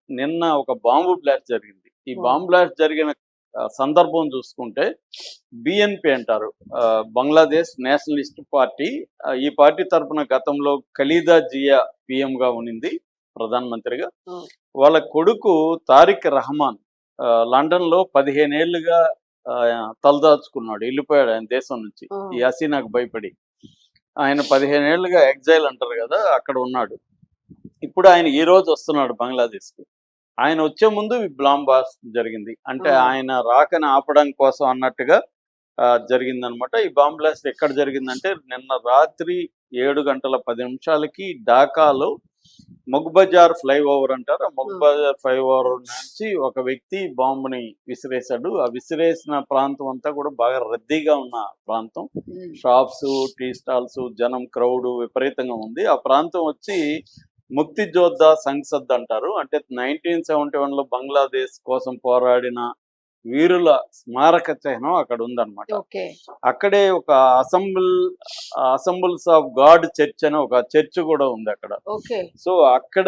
నిన్న ఒక bomb blast జరిగింది. ఈ ఓహ్! బాంబ్ బ్లాస్ట్ జరిగిన సందర్భం చూసుకుంటే బీఎన్‌పీ అంటారు. Bangladesh Nationalist party. ఈ పార్టీ తరపున గతంలో ఖలీదా జియా పీఎంగా ఉన్నింది ప్రధానమంత్రిగా. ఓహ్! వాళ్ళ కొడుకు తారిక్ రహమాన్ లండన్‌లో 15 ఏళ్లుగా తలదాచుకున్నాడు. ఎళ్ళిపోయాడు ఆయన దేశం నుంచి. ఓహ్! ఈ హసీనాకు భయపడి. ఆయన 15 ఏళ్లుగా ఎగ్జైల్ అంటారు గదా! అక్కడ ఉన్నాడు. ఇప్పుడు ఆయన ఈరోజు వస్తున్నాడు బంగ్లాదేశ్‌కి. ఆయన వచ్చే ముందు ఈ బాంబ్ బ్లాస్ట్ జరిగింది. అంటే ఓహ్! ఆయన రాకని ఆపడం కోసం అన్నట్టుగా జరిగిందనమాట. ఈ బాంబ్ బ్లాస్ట్ ఎక్కడ జరిగిందంటే నిన్న రాత్రి 7 గంటల 10 నిమిషాలకి ఢాకాలో మొగ్బజార్ ఫ్లైఓవర్ అంటారు. ఆ హ్మ్. మొగ్బజార్ ఫ్లైఓవర్ నుంచి ఒక వ్యక్తి బాంబుని విసిరేశాడు. ఆ విసిరేసిన ప్రాంతం అంతా కూడా బాగా రద్దీగా ఉన్న ప్రాంతం. హ్మ్. షాప్స్, టీ స్టాల్స్, జనం క్రౌడ్ విపరీతంగా ఉంది. ఆ ప్రాంతం వచ్చి ముక్తి జోద్ధా సంసద్ అంటారు. అంటే 1971లో బంగ్లాదేశ్ కోసం పోరాడిన వీరుల స్మారక చిహ్నం అక్కడ ఉందన్నమాట. ఓకే. అక్కడే ఒక అసెంబుల్స్ ఆఫ్ గాడ్ చర్చ్ అని ఒక చర్చ్ కూడా ఉంది అక్కడ. ఓకే. సో అక్కడ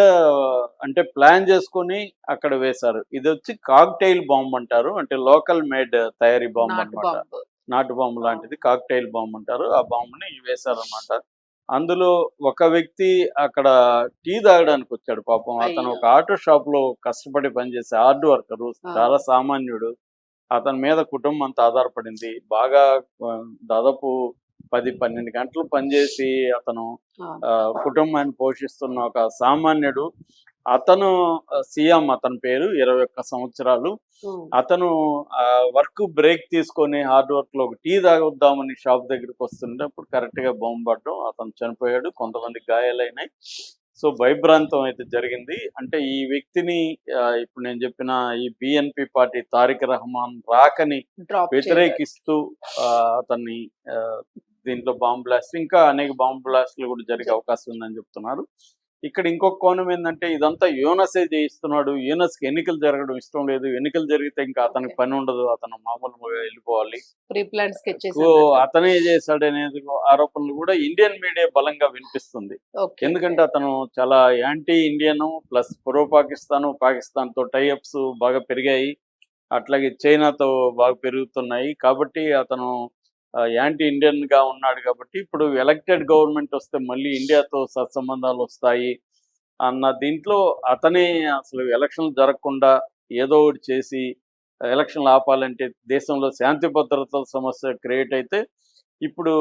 అంటే ప్లాన్ చేసుకొని అక్కడ వేశారు. ఇదొచ్చి కాక్టెయిల్ బాంబ్ అంటారు. అంటే లోకల్ మేడ్ తయారీ బాంబ్ నాటు అన్నమాట. బాంబు. నాటు బాంబు ఆ! లాంటిది కాక్టెయిల్ బాంబ్ అంటారు. ఆ బాంబ్‌ని వేశారన్నమాట. అందులో ఒక వ్యక్తి అక్కడ టీ తాగడానికి వచ్చాడు పాపం. అతను అయ్యో! ఒక ఆటో షాప్‌లో కష్టపడి పనిచేసే హార్డ్ వర్కరు. ఆ! చాలా సామాన్యుడు. అతని మీద కుటుంబం అంతా ఆధారపడింది. బాగా దాదాపు 10, 12 గంటలు పనిచేసి అతను ఆ! కుటుంబాన్ని పోషిస్తున్న ఒక సామాన్యుడు. అతను సియామ్ అతని పేరు. 21 సంవత్సరాలు. హ్మ్. అతను వర్క్ బ్రేక్ తీసుకొని హార్డ్ వర్క్‌లో ఒక టీ తాగొద్దామని షాప్ దగ్గరికొస్తున్నప్పుడు కరెక్ట్‌గా బాంబ్ పడడం. అతను చనిపోయాడు. కొంతమందికి గాయాలైనాయి. సో, భయభ్రాంతం అయితే జరిగింది. అంటే ఈ వ్యక్తిని ఇప్పుడు నేను చెప్పిన ఈ బీఎన్‌పీ పార్టీ తారిక్ రహమాన్ రాకని డ్రాప్ చేయడానికి. వ్యతిరేకిస్తూ అతన్ని ఆహ్, దీంట్లో బాంబ్ బ్లాస్ట్ ఇంకా అనేక బాంబ్ బ్లాస్ట్‌లు కూడా జరిగే అవకాశం ఉందని చెప్తున్నారు. ఇక్కడ ఇంకొక కోణం ఏందంటే ఇదంతా యూనసే చేయిస్తున్నాడు. యూనస్‌కి ఎన్నికలు జరగడం ఇష్టం లేదు. ఎన్నికలు జరిగితే ఇంకా ఓకే. అతనికి పని ఉండదు. అతను మామూలుగా వెళ్ళిపోవాలి. ప్రీ ప్లాన్డ్ స్కెచెస్ సో, అన్నట్లు. అతనే చేశాడనేది ఆరోపణలు కూడా ఇండియన్ మీడియా బలంగా వినిపిస్తుంది. ఓకే. ఓకే. ఎందుకంటే అతను చాలా anti Indian plus pro Pakistan, పాకిస్తాన్‌తో టై అప్స్ బాగా పెరిగాయి. అట్లాగే చైనాతో బాగా పెరుగుతున్నాయి. కాబట్టి అతను యాంటీ ఇండియన్‌గా ఉన్నాడు కాబట్టి ఇప్పుడు ఎలక్టెడ్ గవర్నమెంట్ వస్తే మళ్ళీ ఇండియాతో సత్సంబంధాలొస్తాయి అన్న దీంట్లో అతనే అసలు ఎలక్షన్‌లు జరగకుండా ఏదో ఒకటి చేసి ఎలక్షన్‌లు ఆపాలంటే దేశంలో శాంతి భద్రతల సమస్య క్రియేట్ అయితే ఇప్పుడు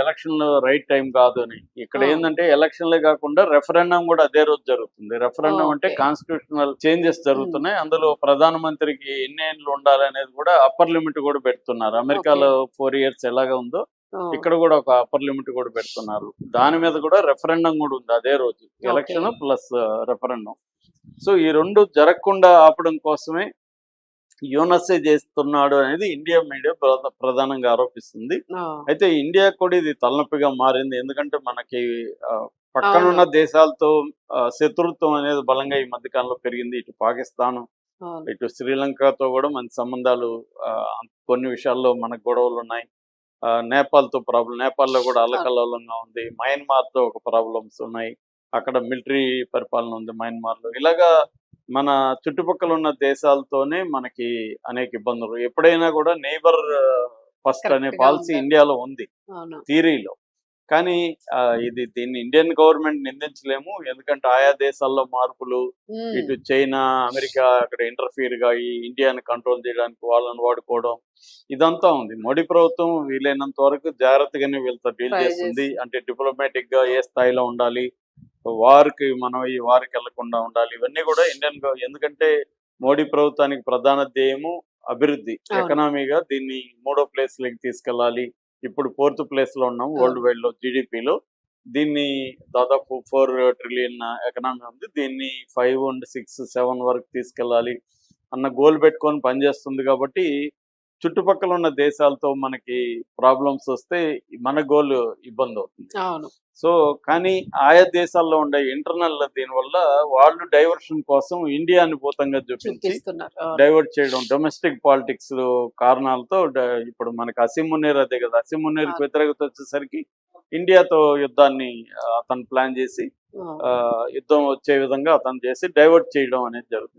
ఎలక్షన్‌లు రైట్ టైం కాదు అని. ఇక్కడ ఆ! ఏందంటే ఎలక్షన్‌లే కాకుండా రెఫరెండం కూడా అదే రోజు జరుగుతుంది. రెఫరెండం అంటే ఓకే. కాన్స్టిట్యూషనల్ చేంజెస్ హ్మ్. జరుగుతున్నాయి. అందులో ప్రధానమంత్రికి ఎన్ని ఏండ్లు ఉండాలనేది కూడా అప్పర్ లిమిట్ కూడా పెడుతున్నారు. ఓకే. అమెరికాలో 4 ఇయర్స్ ఎలాగా ఉందో ఓహ్! ఇక్కడ కూడా ఒక అప్పర్ లిమిట్ కూడా పెడుతున్నారు. దాని మీద కూడా రెఫరెండం కూడా ఉంది అదే రోజు. Okay. Election plus referendum. So, ఈ 2 జరగకుండా ఆపడం కోసమే యూనస్సే చేస్తున్నాడు అనేది ఇండియా మీడియా ప్రధానంగా ఆరోపిస్తుంది. ఆ! అయితే ఇండియాకు కూడా ఇది తలనొప్పిగా మారింది. ఎందుకంటే మనకి ఆహ్, అవును. పక్కనున్న దేశాలతో శత్రుత్వం అనేది బలంగా ఈ మధ్య కాలంలో పెరిగింది. ఇటు పాకిస్తాను, అవును. ఇటు శ్రీలంకతో కూడా మంచి సంబంధాలు కొన్ని విషయాల్లో మనకు గొడవలున్నాయి. నేపాల్‌లో కూడా అవును. అల్లకల్లోలంగా ఉంది. మయన్మార్‌తో ఒక ప్రాబ్లమ్స్ ఉన్నాయి. అక్కడ మిలిటరీ పరిపాలన ఉంది మయన్మార్‌లో. ఇలాగా మన చుట్టుపక్కల ఉన్న దేశాలతోనే మనకి అనేక ఇబ్బందులు. ఎప్పుడైనా కూడా నైబర్ ఫస్ట్ అనే కరెక్ట్‌గా పాలిసీ ఉండాలి. ఇండియాలో ఉంది అవును. థియరీలో. కానీ దీన్ని ఇండియన్ గవర్నమెంట్ నిందించలేము. ఎందుకంటే ఆయా దేశాల్లో మార్పులు, హ్మ్. ఇటు చైనా, అమెరికా అక్కడ ఇంటర్ఫియర్‌గా ఈ ఇండియాని కంట్రోల్ చేయడానికి వాళ్ళని వాడుకోవడం, ఇదంతా ఉంది. మోడీ ప్రభుత్వం వీలైనంత వరకు జాగ్రత్తగానే వీళ్ళతో డీల్ ట్రై చేస్తుంది. చేస్తుంది. అంటే డిప్లొమాటిక్‌గా ఏ స్థాయిలో ఉండాలి, వార్‌కి మనం ఈ వార్‌కెళ్ళకుండా ఉండాలి. ఇవన్నీ కూడా ఎందుకంటే మోడీ ప్రభుత్వానికి ప్రధాన ధ్యేయము అభివృద్ధి. అవును. ఎకనామీగా దీన్ని మూడో ప్లేస్‌లోకి తీసుకెళ్ళాలి. ఇప్పుడు ఫోర్త్ ప్లేస్‌లో ఉన్నాం వరల్డ్ అవును. వైడ్‌లో జీడీపీలో. దీన్ని దాదాపు 4 ట్రిలియన్ ఎకనామీ ఉంది. దీన్ని 5 అండ్ 6, 7 వరకు తీసుకెళ్ళాలి అన్న గోల్ పెట్టుకొని పనిచేస్తుంది కాబట్టి, చుట్టుపక్కల ఉన్న దేశాలతో మనకి ప్రాబ్లమ్స్ వస్తే మన గోల్ ఇబ్బందవుతుంది. అవును. సో, కానీ ఆయా దేశాల్లో ఉండే ఇంటర్నల్ దీనివల్ల వాళ్ళు డైవర్షన్ కోసం ఇండియాని భూతంగా చూపించి చూపిస్తున్నారు. అవును. డైవర్ట్ చేయడం డొమెస్టిక్ పాలిటిక్స్ కారణాలతో ఇప్పుడు మనకి అసీం మునీర్ అదే కదా! అసీం మునీర్‌కి అవును. వ్యతిరేకత వచ్చేసరికి ఇండియాతో యుద్ధాన్ని అతను ప్లాన్ చేసి ఆ! యుద్ధం వచ్చే విధంగా అతను చేసి డైవర్ట్ చేయడం అనేది జరుగుతుంది.